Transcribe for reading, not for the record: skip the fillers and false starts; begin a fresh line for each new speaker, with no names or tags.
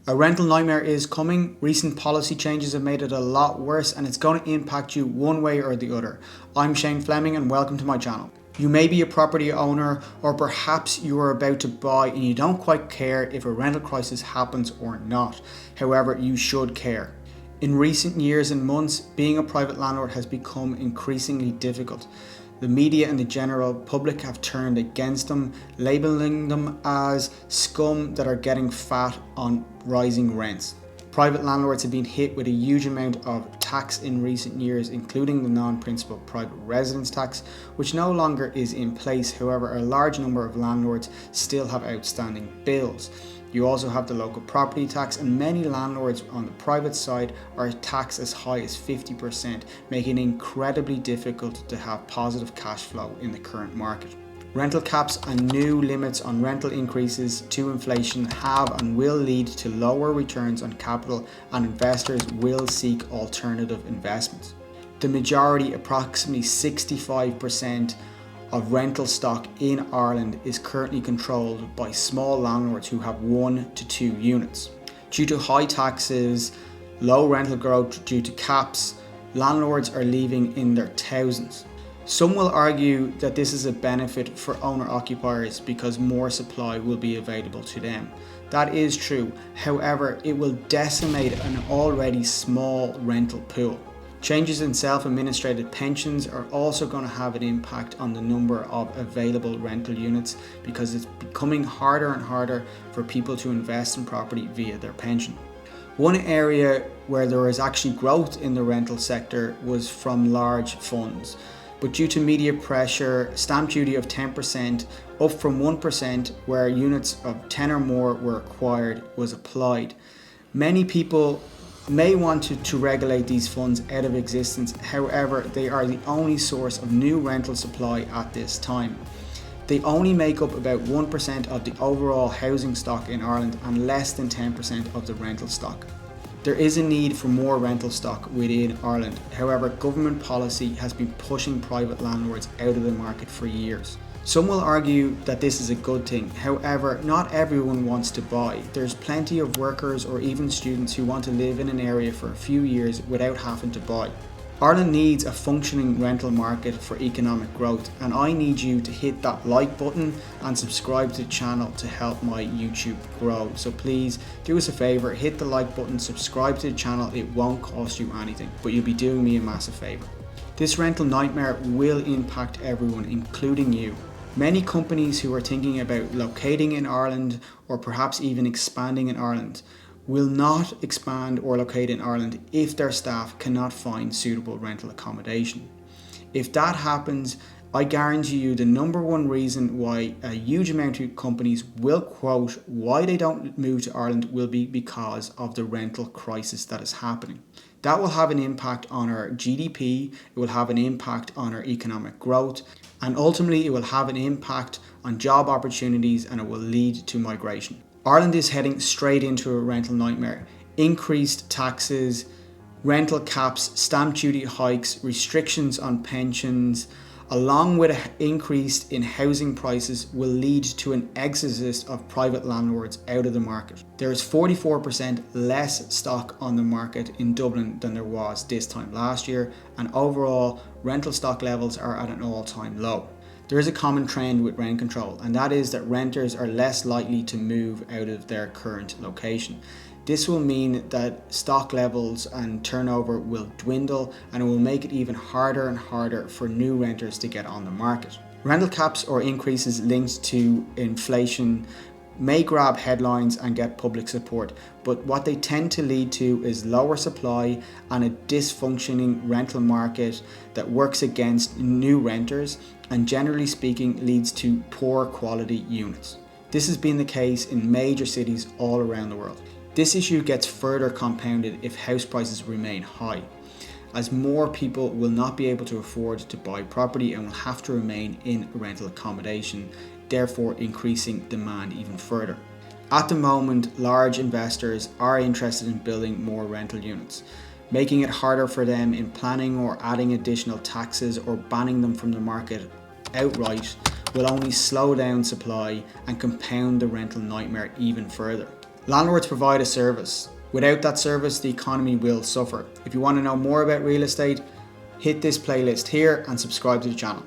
A rental nightmare is coming. Recent policy changes have made it a lot worse and it's going to impact you one way or the other. I'm Shane Fleming and welcome to my channel. You may be a property owner or perhaps you are about to buy and you don't quite care if a rental crisis happens or not. However, you should care. In recent years and months, being a private landlord has become increasingly difficult. The media and the general public have turned against them, labeling them as scum that are getting fat on rising rents. Private landlords have been hit with a huge amount of tax in recent years, including the non-principal private residence tax, which no longer is in place. However, a large number of landlords still have outstanding bills. You also have the local property tax, and many landlords on the private side are taxed as high as 50%, making it incredibly difficult to have positive cash flow in the current market. Rental caps and new limits on rental increases to inflation have and will lead to lower returns on capital, and investors will seek alternative investments. The majority, approximately 65%, of rental stock in Ireland is currently controlled by small landlords who have 1 to 2 units. Due to high taxes, low rental growth due to caps, landlords are leaving in their thousands. Some will argue that this is a benefit for owner-occupiers because more supply will be available to them. That is true. However, it will decimate an already small rental pool. Changes in self-administrated pensions are also going to have an impact on the number of available rental units because it's becoming harder and harder for people to invest in property via their pension. One area where there was actually growth in the rental sector was from large funds, but due to media pressure, stamp duty of 10%, up from 1% where units of 10 or more were acquired, was applied. Many people may want to regulate these funds out of existence. However, they are the only source of new rental supply at this time. They only make up about 1% of the overall housing stock in Ireland and less than 10% of the rental stock. There is a need for more rental stock within Ireland. However, government policy has been pushing private landlords out of the market for years. Some will argue that this is a good thing. However, not everyone wants to buy. There's plenty of workers or even students who want to live in an area for a few years without having to buy. Ireland needs a functioning rental market for economic growth, and I need you to hit that like button and subscribe to the channel to help my YouTube grow. So please do us a favor, hit the like button, subscribe to the channel. It won't cost you anything, but you'll be doing me a massive favor. This rental nightmare will impact everyone, including you. Many companies who are thinking about locating in Ireland or perhaps even expanding in Ireland will not expand or locate in Ireland if their staff cannot find suitable rental accommodation. If that happens, I guarantee you the number one reason why a huge amount of companies will quote why they don't move to Ireland will be because of the rental crisis that is happening. That will have an impact on our GDP, it will have an impact on our economic growth, and ultimately it will have an impact on job opportunities and it will lead to migration. Ireland is heading straight into a rental nightmare. Increased taxes, rental caps, stamp duty hikes, restrictions on pensions, along with an increase in housing prices will lead to an exodus of private landlords out of the market. There is 44% less stock on the market in Dublin than there was this time last year, and overall rental stock levels are at an all-time low. There is a common trend with rent control, and that is that renters are less likely to move out of their current location. This will mean that stock levels and turnover will dwindle, and it will make it even harder and harder for new renters to get on the market. Rental caps or increases linked to inflation may grab headlines and get public support, but what they tend to lead to is lower supply and a dysfunctioning rental market that works against new renters and generally speaking leads to poor quality units. This has been the case in major cities all around the world. This issue gets further compounded if house prices remain high, as more people will not be able to afford to buy property and will have to remain in rental accommodation, therefore increasing demand even further. At the moment, large investors are interested in building more rental units. Making it harder for them in planning or adding additional taxes or banning them from the market outright will only slow down supply and compound the rental nightmare even further. Landlords provide a service. Without that service, the economy will suffer. If you want to know more about real estate, hit this playlist here and subscribe to the channel.